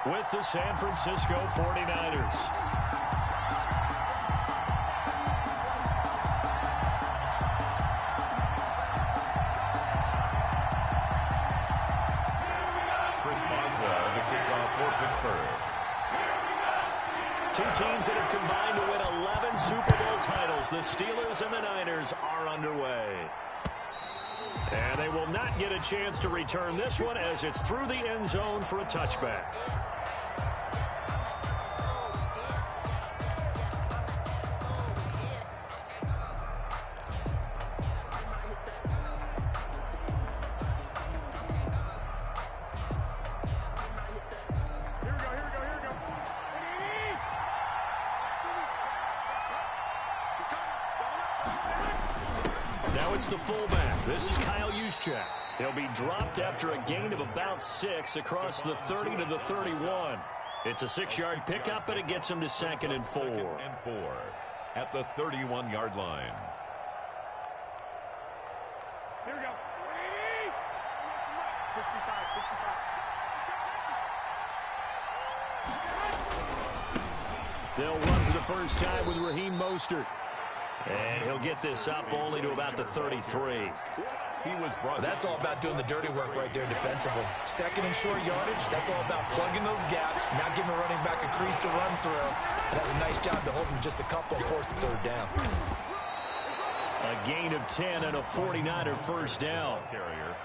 with the San Francisco 49ers. Two teams that have combined to win 11 Super Bowl titles. The Steelers and the Niners are underway. And they will not get a chance to return this one as it's through the end zone for a touchback. The fullback. This is Kyle Juszczyk. He'll be dropped after a gain of about 6 across the 30 to the 31. It's a 6-yard pickup, and it gets him to 2nd and 4. At the 31-yard line. Here we go. 65, 65. They'll run for the first time with Raheem Mostert. And he'll get this up only to about the 33. That's all about doing the dirty work right there defensively. 2nd and short yardage, that's all about plugging those gaps, not giving a running back a crease to run through. It does a nice job to hold him just a couple and force the 3rd down. A gain of 10 and a 49er first down.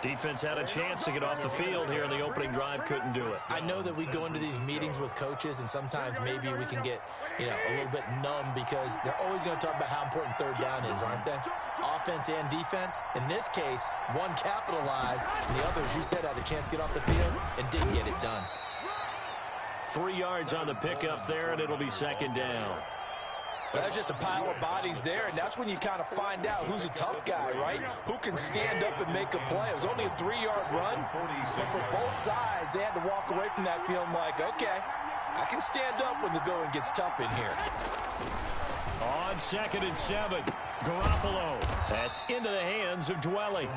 Defense had a chance to get off the field here in the opening drive, couldn't do it. I know that we go into these meetings with coaches, and sometimes maybe we can get, a little bit numb because they're always going to talk about how important 3rd down is, aren't they? Offense and defense. In this case, one capitalized, and the others, you said, had a chance to get off the field and didn't get it done. 3 yards on the pickup there, and it'll be 2nd down. Well, that's just a pile of bodies there, and that's when you kind of find out who's a tough guy, right? Who can stand up and make a play. It was only a 3-yard run, but for both sides, they had to walk away from that feeling like, okay, I can stand up when the going gets tough in here. On 2nd and 7, Garoppolo. That's into the hands of Dwelly.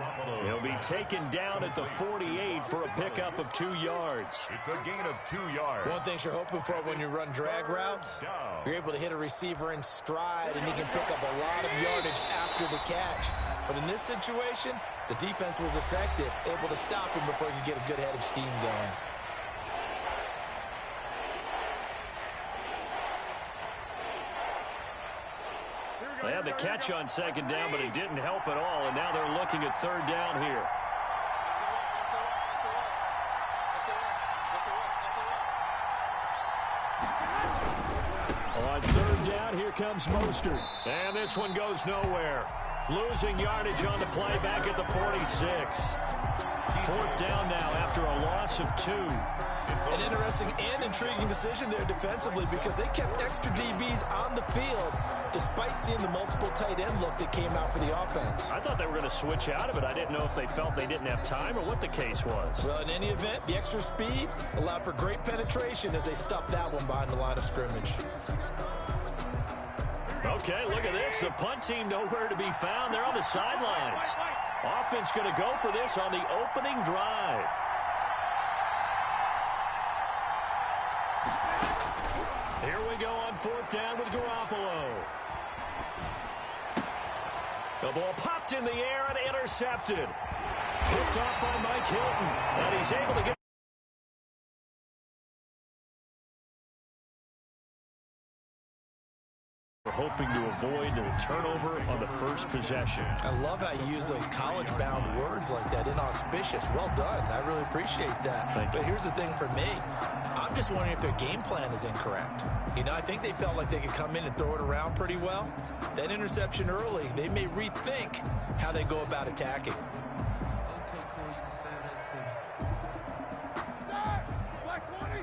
He'll be taken down at the 48 for a pickup of 2 yards. It's a gain of 2 yards. One thing you're hoping for when you run drag routes, you're able to hit a receiver in stride, and he can pick up a lot of yardage after the catch. But in this situation, the defense was effective, able to stop him before he could get a good head of steam going. They had the catch on 2nd down, but it didn't help at all, and now they're looking at 3rd down here. On 3rd down, here comes Mostert. And this one goes nowhere. Losing yardage on the play back at the 46. 4th down now after a loss of 2. An interesting and intriguing decision there defensively because they kept extra DBs on the field despite seeing the multiple tight end look that came out for the offense. I thought they were going to switch out of it. I didn't know if they felt they didn't have time or what the case was. Well, in any event, the extra speed allowed for great penetration as they stuffed that one behind the line of scrimmage. Okay, look at this. The punt team nowhere to be found. They're on the sidelines. Offense going to go for this on the opening drive. Here we go on 4th down with Garoppolo. The ball popped in the air and intercepted. Picked off by Mike Hilton. And he's able to get hoping to avoid a turnover on the first possession. I love how you use those college-bound words like that, inauspicious. Well done. I really appreciate that. But here's the thing for me. I'm just wondering if their game plan is incorrect. I think they felt like they could come in and throw it around pretty well. That interception early, they may rethink how they go about attacking. Okay, cool. You can say that. Black 20.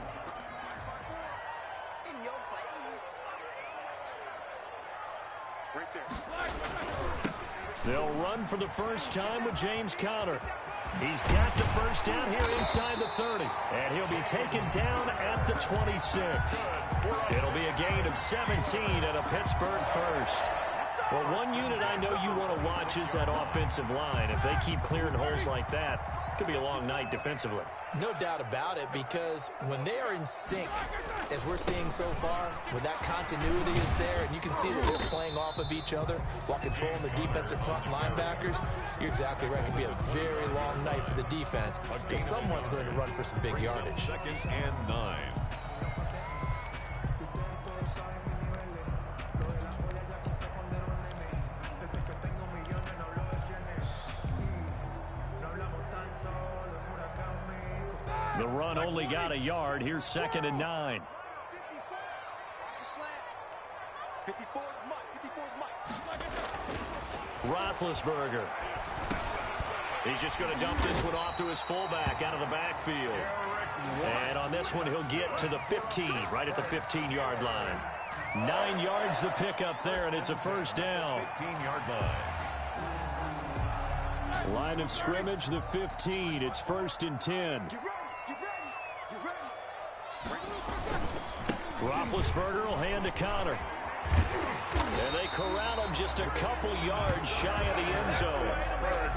In your face. Right there. They'll run for the first time with James Conner. He's got the first down here inside the 30. And he'll be taken down at the 26. It'll be a gain of 17 at a Pittsburgh first. Well, one unit I know you want to watch is that offensive line. If they keep clearing holes like that, Could be a long night defensively. No doubt about it, because when they are in sync, as we're seeing so far, when that continuity is there and you can see that they're playing off of each other while controlling the defensive front linebackers, you're exactly right. It could be a very long night for the defense because someone's going to run for some big yardage. 2nd and 9. The run only got a yard. Here's 2nd and 9. 54 Roethlisberger. He's just going to dump this one off to his fullback out of the backfield. And on this one, he'll get to the 15, right at the 15-yard line. 9 yards the pickup there, and it's a first down. 15-yard line. Line of scrimmage, the 15. It's 1st and 10. Roethlisberger will hand to Connor. And they corral him just a couple yards shy of the end zone.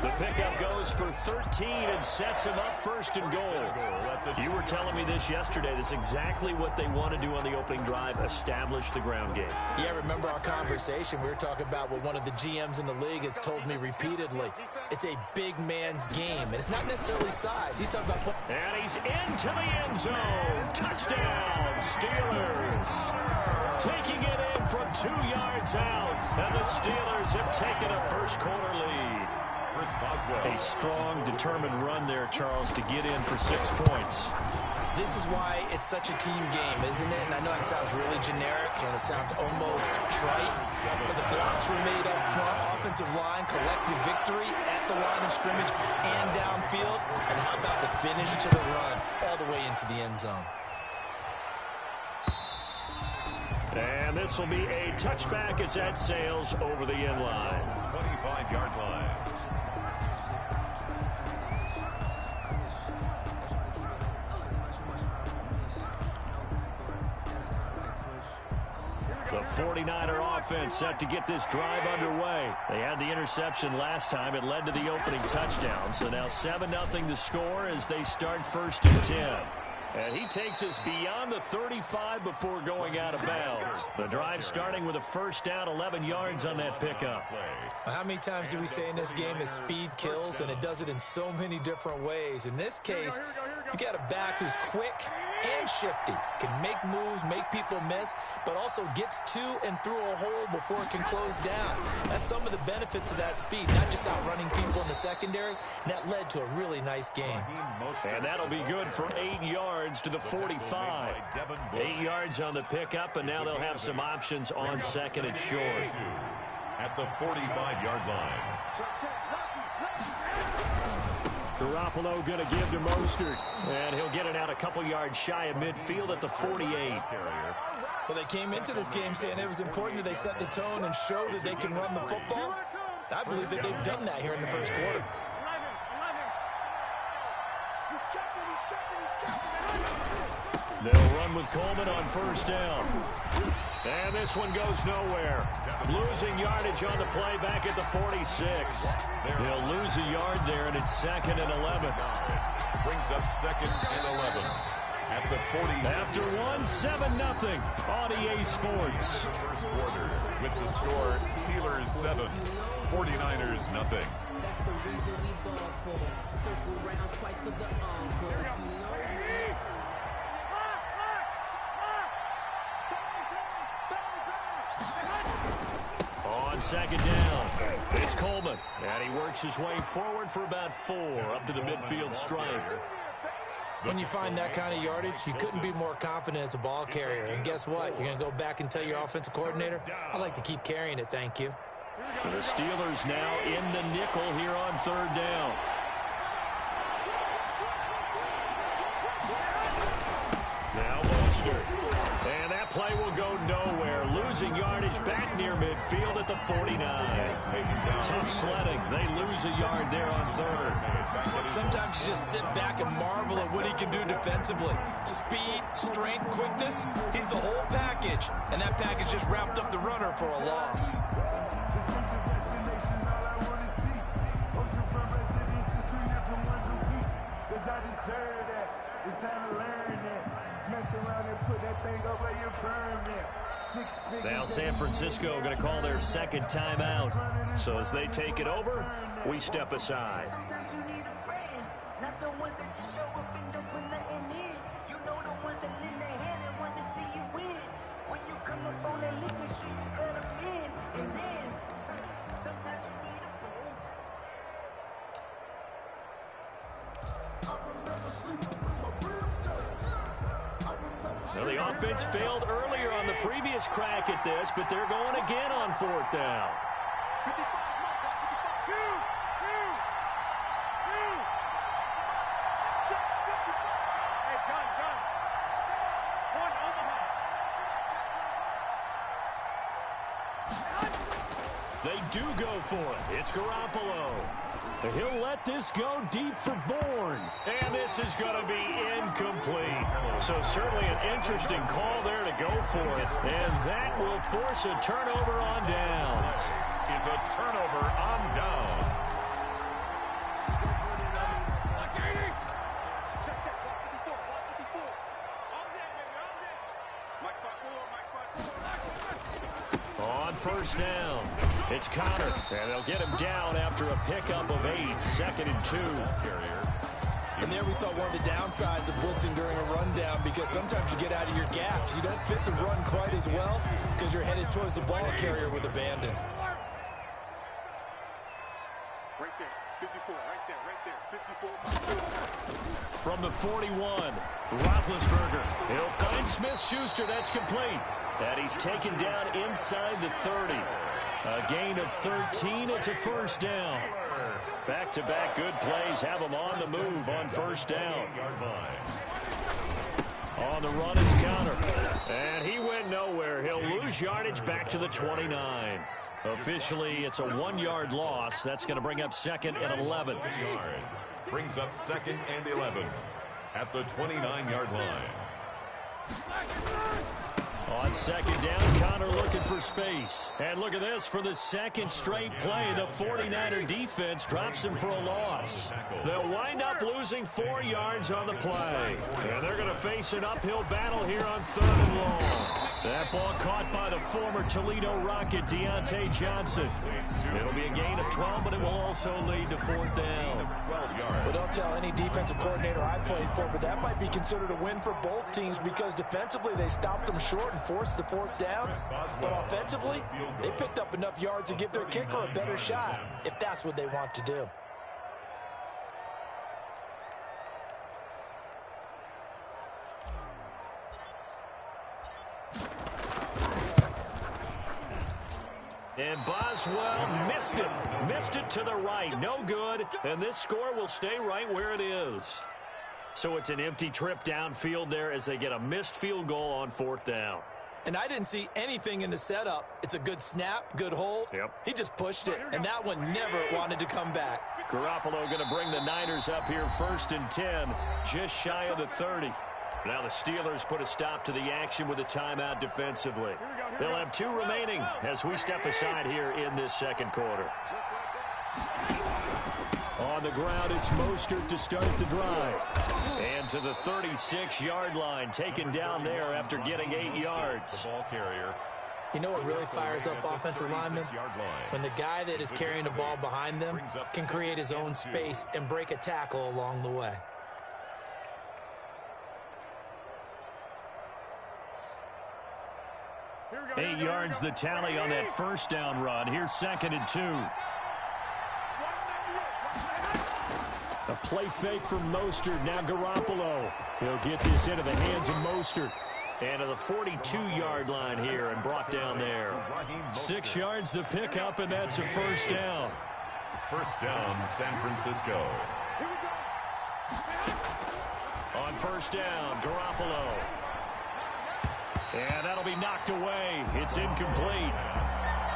The pickup goes for 13 and sets him up 1st and goal. You were telling me this yesterday. This is exactly what they want to do on the opening drive, establish the ground game. Yeah, remember our conversation? We were talking about what one of the GMs in the league has told me repeatedly. It's a big man's game, and it's not necessarily size. He's talking about... And he's into the end zone. Touchdown, Steelers. Taking it in from 2 yards out, and the Steelers have taken a first-quarter lead. A strong, determined run there, Charles, to get in for 6 points. This is why it's such a team game, isn't it? And I know it sounds really generic, and it sounds almost trite, but the blocks were made up front, offensive line, collective victory at the line of scrimmage and downfield. And how about the finish to the run all the way into the end zone? And this will be a touchback as that sails over the end line. 25-yard line. The 49er offense set to get this drive underway. They had the interception last time. It led to the opening touchdown. So now 7-0 to score as they start 1st and 10. And he takes us beyond the 35 before going out of bounds. The drive starting with a first down, 11 yards on that pickup. How many times do we say in this game that speed kills, and it does it in so many different ways? In this case, you got a back who's quick and shifty, can make moves, make people miss, but also gets to and through a hole before it can close down. That's some of the benefits of that speed, not just outrunning people in the secondary. And that led to a really nice game. And that'll be good for 8 yards to the 45. 8 yards on the pickup, and now they'll have some options on 2nd and short. At the 45-yard line. Garoppolo going to give to Mostert, and he'll get it out a couple yards shy of midfield at the 48. Well, they came into this game saying it was important that they set the tone and show that they can run the football. I believe that they've done that here in the first quarter. They'll run with Coleman on first down. And this one goes nowhere. Losing yardage on the play back at the 46. They'll lose a yard there, and it's 2nd and 11. Brings up 2nd and 11. At the 40. After 1-7-0 on EA Sports. First quarter with the score Steelers 7, 49ers 0. That's the reason we ball for. Circle round twice for the encore. On 2nd down, it's Coleman. And he works his way forward for about 4 up to the midfield stripe. When you find that kind of yardage, you couldn't be more confident as a ball carrier. And guess what? You're going to go back and tell your offensive coordinator, I'd like to keep carrying it, thank you. The Steelers now in the nickel here on 3rd down. Now Mostert. And that play will go nowhere. Losing yardage back near midfield at the 49. Tough sledding. They lose a yard there on 3rd. Sometimes you just sit back and marvel at what he can do defensively. Speed, strength, quickness. He's the whole package. And that package just wrapped up the runner for a loss. Now San Francisco going to call their second timeout. So as they take it over, we step aside. Well, the offense failed earlier on the previous crack at this, but they're going again on fourth down. They do go for it. It's Garoppolo. He'll let this go deep for Bourne. And this is going to be incomplete. So certainly an interesting call there to go for it. And that will force a turnover on downs. Is a turnover on downs. On first down, it's Connor, and they'll get him down after a pickup of 8, 2nd and 2. And there we saw one of the downsides of blitzing during a rundown, because sometimes you get out of your gaps. You don't fit the run quite as well because you're headed towards the ball carrier with abandon. Right there, 54, right there, 54. From the 41, Roethlisberger. He'll find Smith-Schuster. That's complete. And he's taken down inside the 30. A gain of 13. It's a first down. Back-to-back good plays have him on the move on first down. On the run is Connor. And he went nowhere. He'll lose yardage back to the 29. Officially, it's a 1-yard loss. That's going to bring up 2nd and 11. Brings up 2nd and 11 at the 29-yard line. On 2nd down, Connor looking for space. And look at this, for the second straight play, the 49er defense drops him for a loss. They'll wind up losing 4 yards on the play. And they're going to face an uphill battle here on 3rd and long. That ball caught by the former Toledo Rocket, Deontay Johnson. It'll be a gain of 12, but it will also lead to 4th down. Well, don't tell any defensive coordinator I played for, but that might be considered a win for both teams, because defensively they stopped them short and forced the 4th down. But offensively, they picked up enough yards to give their kicker a better shot, if that's what they want to do. And Boswell missed it to the right, no good, and this score will stay right where it is. So it's an empty trip downfield there as they get a missed field goal on 4th down. And I didn't see anything in the setup. It's a good snap, good hold. Yep. He just pushed it, and that one never wanted to come back. Garoppolo going to bring the Niners up here 1st and 10, just shy of the 30. Now the Steelers put a stop to the action with a timeout defensively. They'll have 2 remaining as we step aside here in this 2nd quarter. On the ground, it's Mostert to start the drive. And to the 36-yard line, taken down there after getting 8 yards. Ball carrier. You know what really fires up offensive linemen? When the guy that is carrying the ball behind them can create his own space and break a tackle along the way. Eight yards the tally on that first down run. Here's 2nd and 2. A play fake from Mostert. Now Garoppolo. He'll get this into the hands of Mostert. And to the 42-yard line here and brought down there. 6 yards the pickup, and that's a first down. First down, San Francisco. On first down, Garoppolo. And that'll be knocked away. It's incomplete.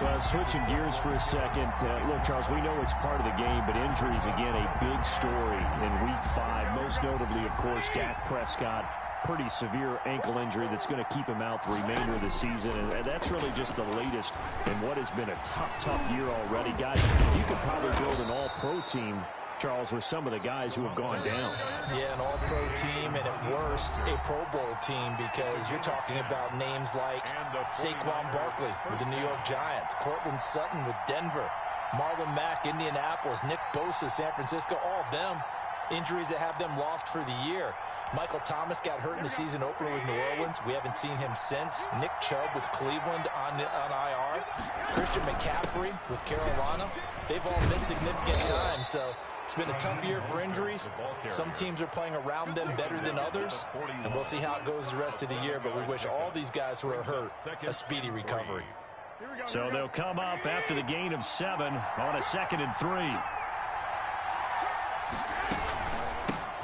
Well, switching gears for a second. Look, Charles, we know it's part of the game, but injuries, again, a big story in Week 5. Most notably, of course, Dak Prescott. Pretty severe ankle injury that's going to keep him out the remainder of the season. And that's really just the latest in what has been a tough year already. Guys, you could probably build an all-pro team Charles, with some of the guys who have gone down. Yeah, an all-pro team, and at worst, a Pro Bowl team, because you're talking about names like Saquon Barkley with the New York Giants, Cortland Sutton with Denver, Marlon Mack, Indianapolis, Nick Bosa, San Francisco, all of them injuries that have them lost for the year. Michael Thomas got hurt in the season opener with New Orleans. We haven't seen him since. Nick Chubb with Cleveland on IR. Christian McCaffrey with Carolina. They've all missed significant time, so it's been a tough year for injuries. Some teams are playing around them better than others, and we'll see how it goes the rest of the year, but we wish all these guys who are hurt a speedy recovery. So they'll come up after the gain of 7 on a 2nd and 3.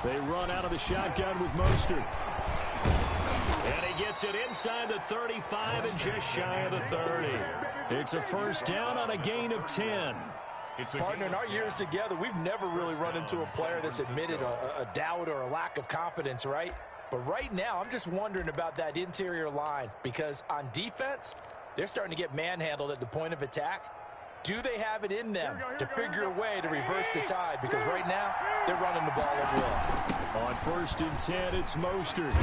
They run out of the shotgun with Mostert. And he gets it inside the 35 and just shy of the 30. It's a first down on a gain of 10. Partner, in our years together, we've never really run into a player that's admitted a doubt or a lack of confidence, right? But right now, I'm just wondering about that interior line, because on defense, they're starting to get manhandled at the point of attack. Do they have it in them to figure a way to reverse the tide? Because right now, they're running the ball at will. On 1st and 10, it's Mostert.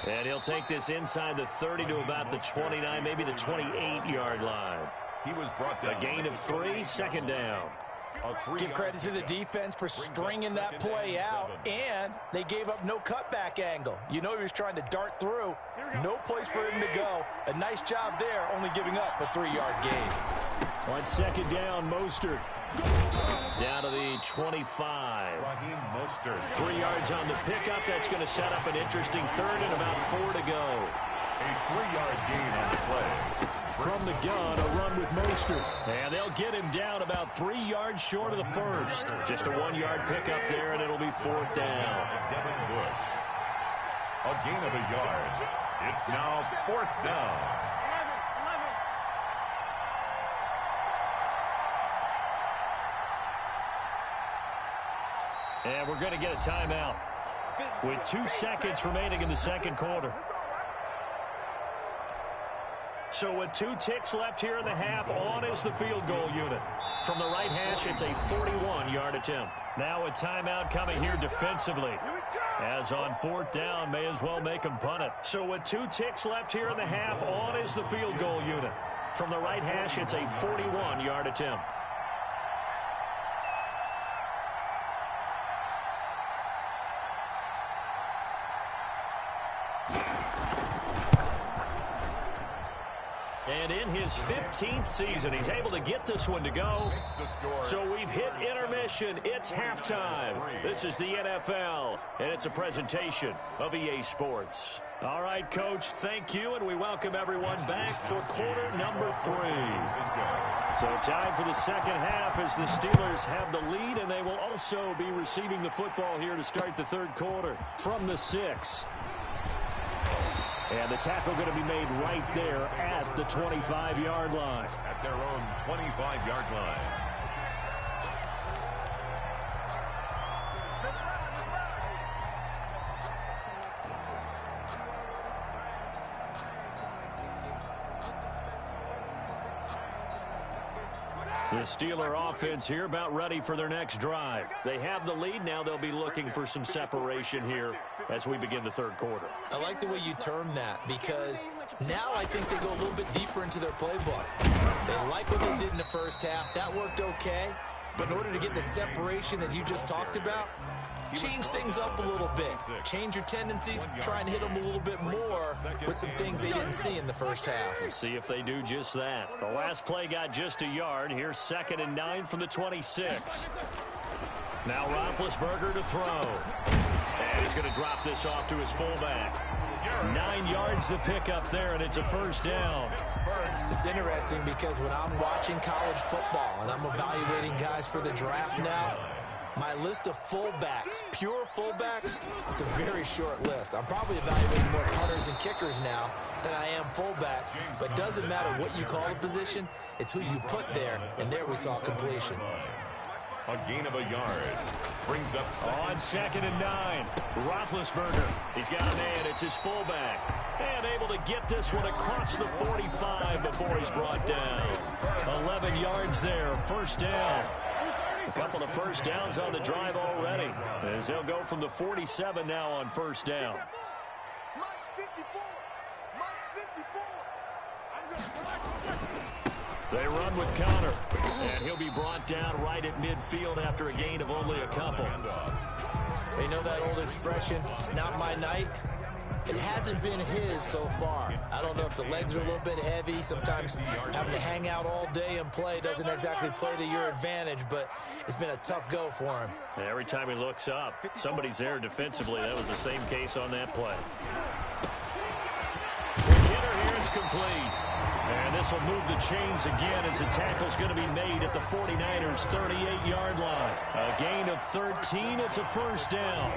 And he'll take this inside the 30 to about the 29, maybe the 28-yard line. He was brought down. A gain of 3, 2nd down. Give credit to the defense for stringing that play out, and they gave up no cutback angle. You know he was trying to dart through. No place for him to go. A nice job there, only giving up a 3-yard gain. On 2nd down, Mostert. Down to the 25. Raheem Mostert. 3 yards on the pickup. That's going to set up an interesting 3rd and about 4 to go. A 3-yard gain on the play. From the gun, a run with Mostert. And they'll get him down about 3 yards short of the 1st. Just a 1-yard pickup there, and it'll be 4th down. Devin Bush. A gain of a yard. It's now 4th down. And we're going to get a timeout with 2 seconds remaining in the 2nd quarter. So with 2 ticks left here in the half, on is the field goal unit. From the right hash, it's a 41-yard attempt. Now a timeout coming here defensively. As on 4th down, may as well make them punt it. So with 2 ticks left here in the half, on is the field goal unit. From the right hash, it's a 41-yard attempt. And in his 15th season, he's able to get this one to go. So we've hit intermission. It's halftime. This is the NFL, and it's a presentation of EA Sports. All right, Coach, thank you, and we welcome everyone back for quarter number 3. So time for the 2nd half as the Steelers have the lead, and they will also be receiving the football here to start the 3rd quarter from the 6. And the tackle going to be made right there at the 25-yard line. At their own 25-yard line. The Steeler offense here about ready for their next drive. They have the lead. Now they'll be looking for some separation here as we begin the 3rd quarter. I like the way you term that, because now I think they go a little bit deeper into their playbook. They like what they did in the 1st half. That worked okay. But in order to get the separation that you just talked about, change things up a little bit. Change your tendencies. Try and hit them a little bit more with some things they didn't see in the 1st half. We'll see if they do just that. The last play got just a yard. Here's 2nd and 9 from the 26. Now Roethlisberger to throw. And he's going to drop this off to his fullback. 9 yards to pick up there, and it's a 1st down. It's interesting because when I'm watching college football and I'm evaluating guys for the draft now, my list of fullbacks, pure fullbacks, it's a very short list. I'm probably evaluating more punters and kickers now than I am fullbacks, but it doesn't matter what you call a position, it's who you put there, and there we saw completion. A gain of a yard. Brings up on 2nd and 9. Roethlisberger. He's got a man. It's his fullback. And able to get this one across the 45 before he's brought down. 11 yards there. 1st down. A couple of first downs on the drive already, as they'll go from the 47 now on first down. They run with Connor, and he'll be brought down right at midfield after a gain of only a couple. They know that old expression, it's not my night. It hasn't been his so far. I don't know if the legs are a little bit heavy. Sometimes having to hang out all day and play doesn't exactly play to your advantage, but it's been a tough go for him. Every time he looks up, somebody's there defensively. That was the same case on that play. Hitter here, it's complete. And this will move the chains again as the tackle's going to be made at the 49ers' 38-yard line. A gain of 13. It's a first down.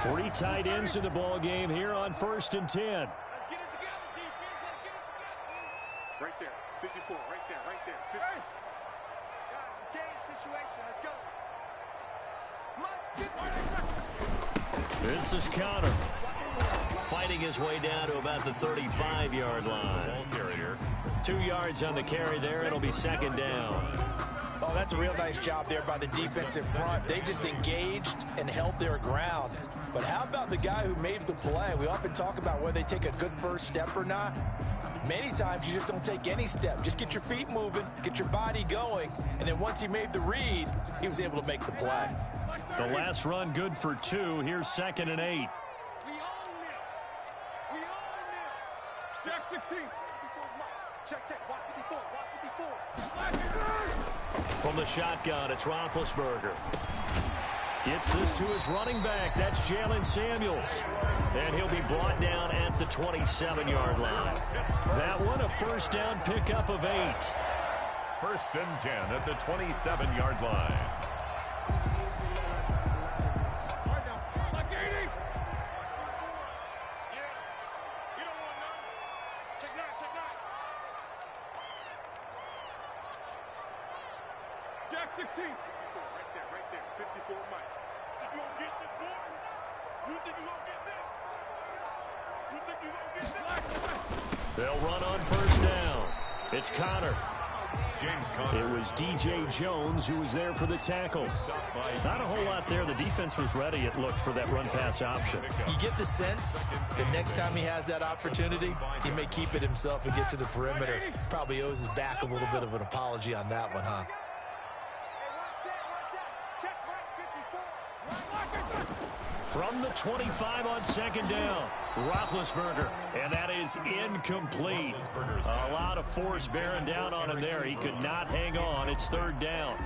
3 tight ends in the ball game here on 1st and 10. Let's get it together, defense. Right there, 54, right there, 50. Guys, it's game situation. Let's go. This is Connor, fighting his way down to about the 35-yard line. Ball carrier. 2 yards on the carry there. It'll be second down. Oh, that's a real nice job there by the defensive front. They just engaged and held their ground. But how about the guy who made the play? We often talk about whether they take a good first step or not. Many times you just don't take any step. Just get your feet moving, get your body going, and then once he made the read, he was able to make the play. The last run good for 2. Here's 2nd and 8. We own them. We own them. Jack 16. Check. Watch 54. Watch 54. From the shotgun, it's Roethlisberger. Gets this to his running back. That's Jalen Samuels. And he'll be brought down at the 27-yard line. That one, a first down pickup of 8. 1st and 10 at the 27-yard line. Jack 16. Right there. 54 Mike. You gonna get this, boys? You think you gonna get this? They'll run on first down. It's Connor. James Conner. It was DJ Jones who was there for the tackle. Not a whole lot there. The defense was ready, it looked, for that run-pass option. You get the sense that next time he has that opportunity, he may keep it himself and get to the perimeter. Probably owes his back a little bit of an apology on that one, huh? From the 25 on second down, Roethlisberger, and that is incomplete. A lot of force bearing down on him there. He could not hang on. It's 3rd down.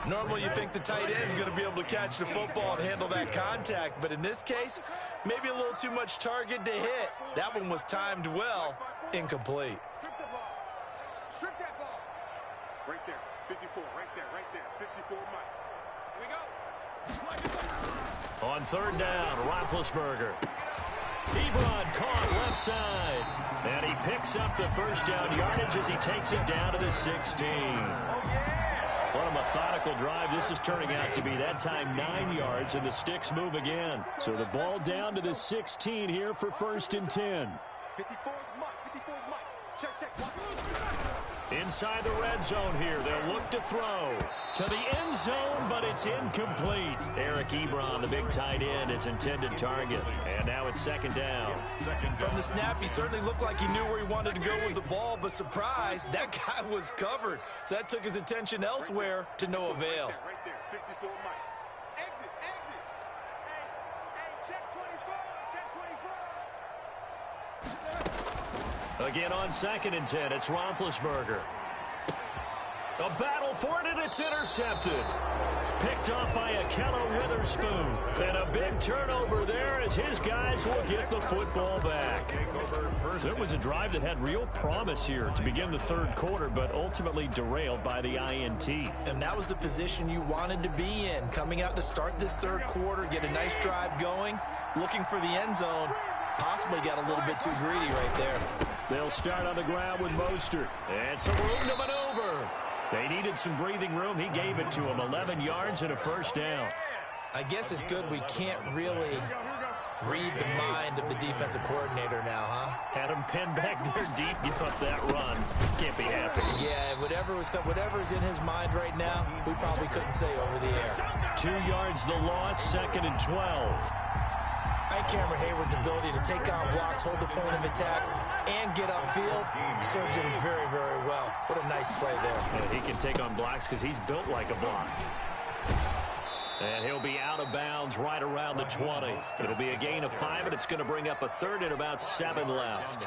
Normally you think the tight end's going to be able to catch the football and handle that contact, but in this case, maybe a little too much target to hit. That one was timed well, incomplete. Strip the ball. Strip that ball. Right there. 54. Right there. 54 Mike. Here we go. On 3rd down, Roethlisberger. Ebron caught left side. And he picks up the first down yardage as he takes it down to the 16. What a methodical drive this is turning out to be. That time 9 yards, and the sticks move again. So the ball down to the 16 here for 1st and 10. 54 Mike. Check. Inside the red zone here. They'll look to throw to the end zone, but it's incomplete. Eric Ebron, the big tight end, is intended target. And now it's 2nd down. From the snap, he certainly looked like he knew where he wanted to go with the ball, but surprise, that guy was covered. So that took his attention elsewhere to no avail. Right there. 54 Mike. Exit. Hey, check 24. Again on 2nd and 10, it's Roethlisberger. A battle for it, and it's intercepted. Picked off by Akello Witherspoon. And a big turnover there as his guys will get the football back. It was a drive that had real promise here to begin the 3rd quarter, but ultimately derailed by the INT. And that was the position you wanted to be in. Coming out to start this 3rd quarter, get a nice drive going, looking for the end zone. Possibly got a little bit too greedy right there. They'll start on the ground with Mostert. And some room to maneuver. They needed some breathing room. He gave it to him. 11 yards and a first down. I guess it's good we can't really Read the mind of the defensive coordinator now, huh? Had him pinned back there deep, give up that run. Can't be happy. Yeah, whatever's in his mind right now, we probably couldn't say over the air. 2 yards the loss, 2nd and 12. I think Cameron Hayward's ability to take on blocks, hold the point of attack, and get upfield serves him very, very well. What a nice play there. Yeah, he can take on blocks because he's built like a block. And he'll be out of bounds right around the 20. It'll be a gain of 5, and it's going to bring up a 3rd and about 7 left.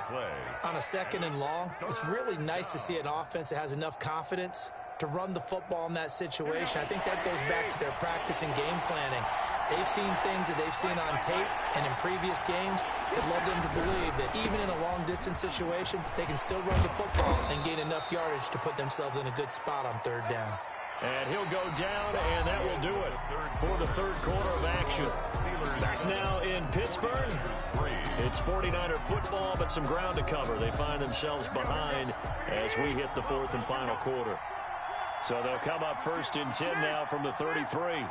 On a 2nd and long, it's really nice to see an offense that has enough confidence to run the football in that situation. I think that goes back to their practice and game planning. They've seen things that they've seen on tape and in previous games that led them to believe that even in a long-distance situation, they can still run the football and gain enough yardage to put themselves in a good spot on 3rd down. And he'll go down, and that will do it for the 3rd quarter of action. Back now in Pittsburgh. It's 49er football, but some ground to cover. They find themselves behind as we hit the 4th and final quarter. So they'll come up 1st and 10 now from the 33.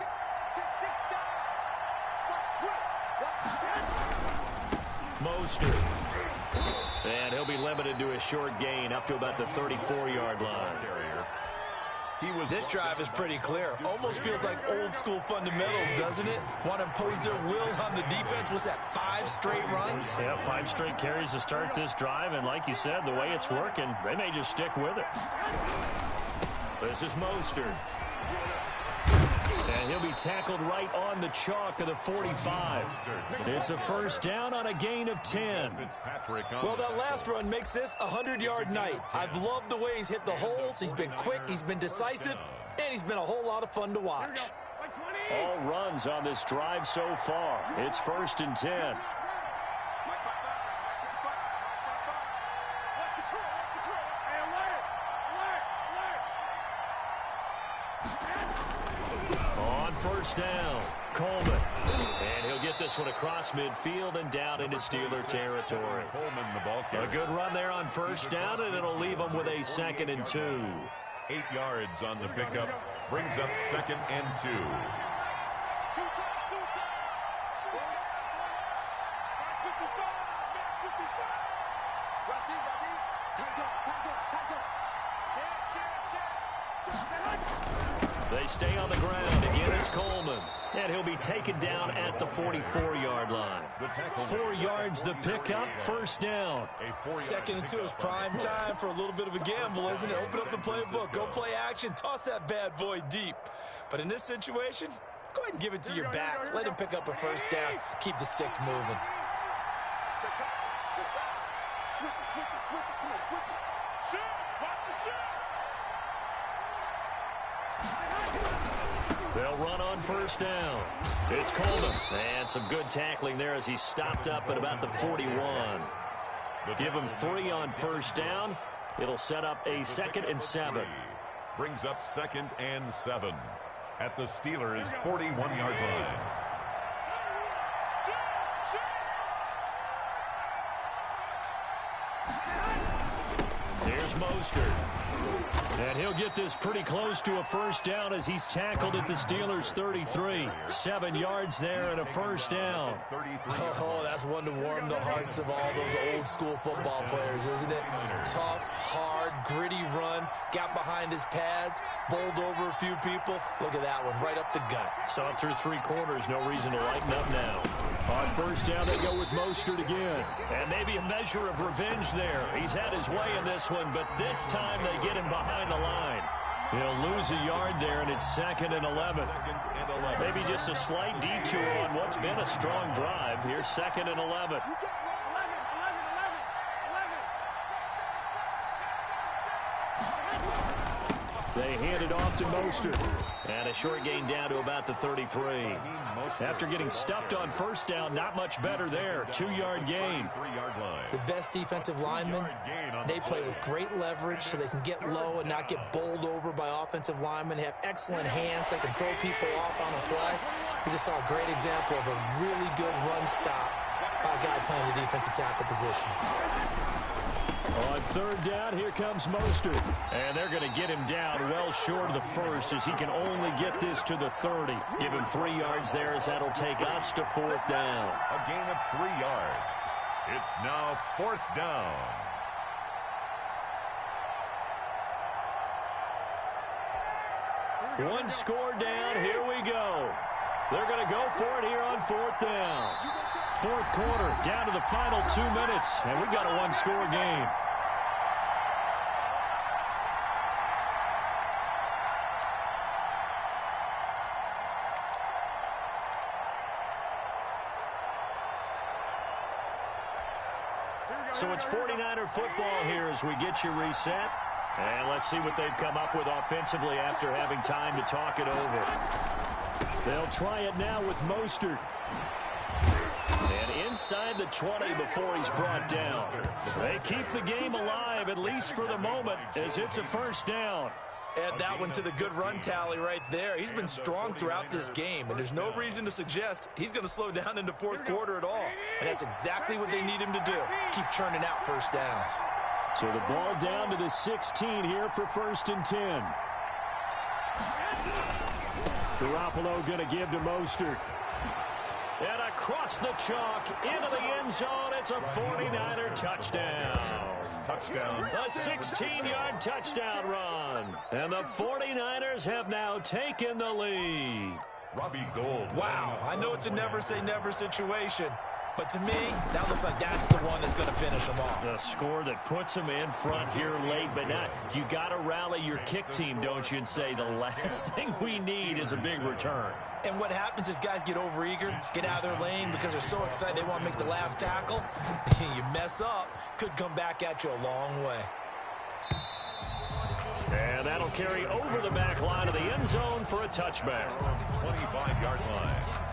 Mostert. And he'll be limited to a short gain up to about the 34-yard line. This drive is pretty clear. Almost feels like old school fundamentals, doesn't it? Want to impose their will on the defense. Was that 5 straight runs? Yeah, 5 straight carries to start this drive. And like you said, the way it's working, they may just stick with it. This is Mostert. And he'll be tackled right on the chalk of the 45. It's a 1st down on a gain of 10. Well, that last run makes this a 100-yard night. I've loved the way he's hit the holes. He's been quick, he's been decisive, and he's been a whole lot of fun to watch. All runs on this drive so far. It's 1st and 10. First down, Coleman. And he'll get this one across midfield and down into Steeler territory. A good run there on 1st down, and it'll leave them with a 2nd and 2. 8 yards on the pickup. Brings up 2nd and 2. They stay on the ground. Again, it's Coleman. And he'll be taken down at the 44-yard line. 4 yards the pickup, 1st down. 2nd and 2 is prime time for a little bit of a gamble, isn't it? Open up the playbook, go play action, toss that bad boy deep. But in this situation, go ahead and give it to your back. Let him pick up a 1st down. Keep the sticks moving. They'll run on 1st down. It's Coleman. And some good tackling there as he stopped up at about the 41. Give him 3 on 1st down. It'll set up a 2nd and 7. Brings up 2nd and 7 at the Steelers' 41-yard line. Here's Mostert. And he'll get this pretty close to a 1st down as he's tackled at the Steelers' 33. 7 yards there and a 1st down. Oh, that's one to warm the hearts of all those old school football players, isn't it? Tough, hard, gritty run. Got behind his pads, bowled over a few people. Look at that one, right up the gut. Saw it through 3 quarters. No reason to lighten up now. On 1st down, they go with Mostert again. And maybe a measure of revenge there. He's had his way in this one, but this time they get him behind the line. He'll lose a yard there, and it's 2nd and 11. Maybe just a slight detour on what's been a strong drive. Here's 2nd and 11. They hand it off to Mostert. And a short gain down to about the 33. After getting stuffed on 1st down, not much better there. 2-yard gain. The best defensive linemen, they play with great leverage so they can get low and not get bowled over by offensive linemen. They have excellent hands. They can throw people off on a play. We just saw a great example of a really good run stop by a guy playing the defensive tackle position. On third down, here comes Mostert. And they're going to get him down well short of the first as he can only get this to the 30. Give him 3 yards there as that'll take us to fourth down. A gain of 3 yards. It's now fourth down. One score down. Here we go. They're going to go for it here on fourth down. Fourth quarter, down to the final 2 minutes, and we've got a one-score game. So it's 49er football here as we get you reset. And let's see what they've come up with offensively after having time to talk it over. They'll try it now with Mostert. And inside the 20 before he's brought down. They keep the game alive, at least for the moment, as it's a first down. Add that one to the good run tally right there. He's been strong throughout this game, and there's no reason to suggest he's going to slow down into fourth quarter at all. And that's exactly what they need him to do. Keep churning out first downs. So the ball down to the 16 here for first and 10. Garoppolo going to give to Mostert. And across the chalk into the end zone. It's a 49er touchdown. Touchdown. A 16-yard touchdown run. And the 49ers have now taken the lead. Robbie Gould. Wow, I know it's a never-say-never situation. But to me, that looks like that's the one that's going to finish them off. The score that puts them in front here late, but not. You got to rally your kick team, don't you, and say the last thing we need is a big return. And what happens is guys get overeager, get out of their lane because they're so excited they want to make the last tackle. You mess up, could come back at you a long way. And that'll carry over the back line of the end zone for a touchback. 25-yard line.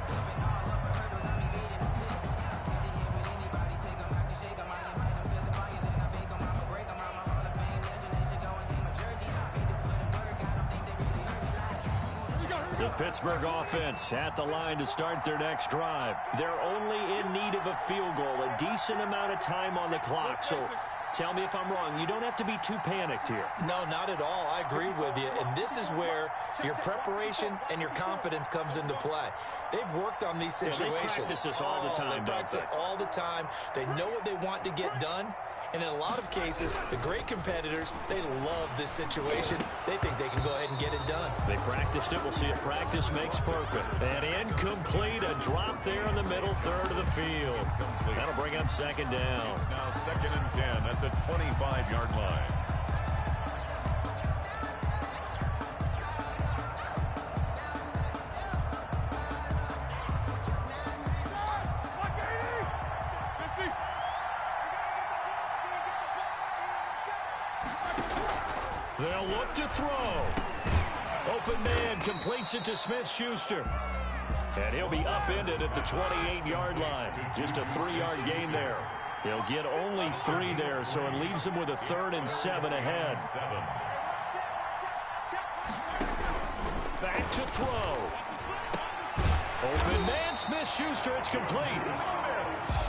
The Pittsburgh offense at the line to start their next drive. They're only in need of a field goal, a decent amount of time on the clock. So tell me if I'm wrong. You don't have to be too panicked here. No, not at all. I agree with you. And this is where your preparation and your confidence comes into play. They've worked on these situations. Yeah, they practice this all the time. They practice it all the time. They know what they want to get done. And in a lot of cases, the great competitors, they love this situation. They think they can go ahead and get it done. They practiced it. We'll see if practice makes perfect. And incomplete, a drop there in the middle third of the field. That'll bring up second down. It's now second and 10 at the 25-yard line. They'll look to throw. Open man completes it to Smith-Schuster. And he'll be upended at the 28-yard line. Just a 3-yard gain there. He'll get only 3 there, so it leaves him with a 3rd and 7 ahead. Back to throw. Open man, Smith-Schuster, it's complete.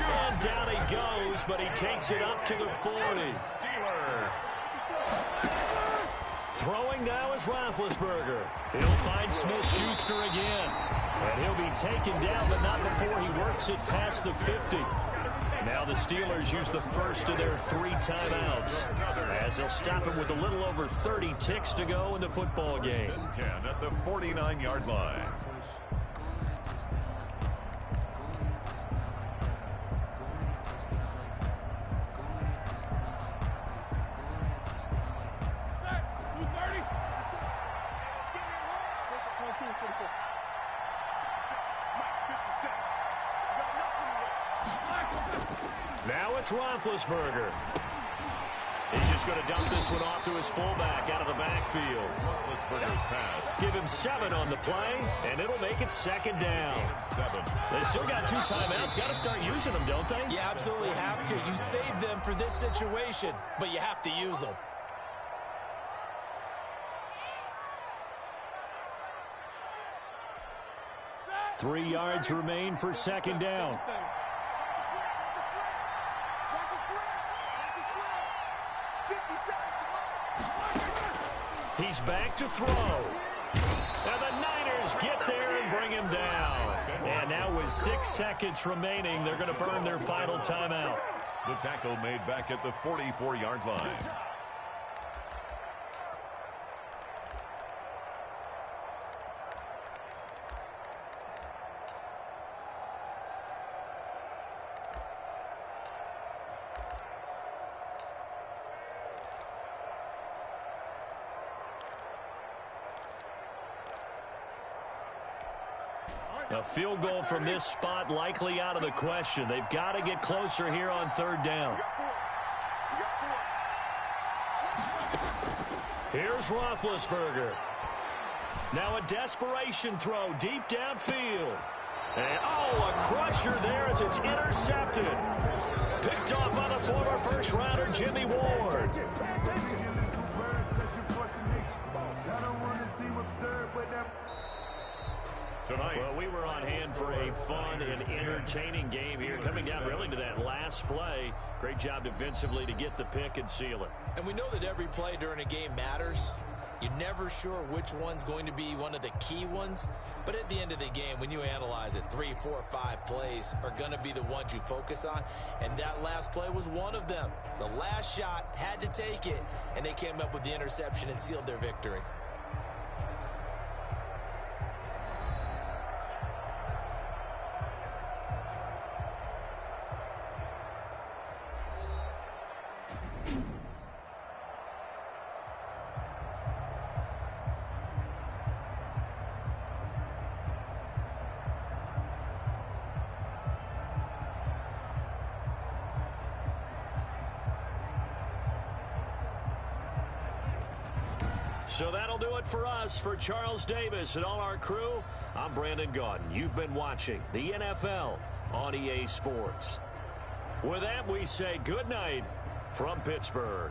And down he goes, but he takes it up to the 40. Throwing now is Roethlisberger. He'll find Smith-Schuster again. And he'll be taken down, but not before he works it past the 50. Now the Steelers use the first of their 3 timeouts, as they'll stop him with a little over 30 ticks to go in the football game. 10 at the 49-yard line. Now it's Roethlisberger. He's just going to dump this one off to his fullback out of the backfield. Roethlisberger's pass. Give him 7 on the play, and it'll make it second down. 7. They still got 2 timeouts. Got to start using them, don't they? You absolutely have to. You save them for this situation, but you have to use them. Three yards remain for second down. He's back to throw. And the Niners get there and bring him down. And now with 6 seconds remaining, they're going to burn their final timeout. The tackle made back at the 44-yard line. A field goal from this spot likely out of the question. They've got to get closer here on 3rd down. Here's Roethlisberger. Now a desperation throw deep downfield. And, oh, a crusher there as it's intercepted. Picked off by the former first-rounder Jimmy Ward. Tonight. Well, we were on hand for a fun and entertaining game here, coming down really to that last play. Great job defensively to get the pick and seal it. And we know that every play during a game matters. You're never sure which one's going to be one of the key ones. But at the end of the game, when you analyze it, 3, 4, 5 plays are going to be the ones you focus on. And that last play was one of them. The last shot had to take it, and they came up with the interception and sealed their victory. So that'll do it for us. For Charles Davis and all our crew, I'm Brandon Gaudin. You've been watching the NFL on EA Sports. With that, we say good night from Pittsburgh.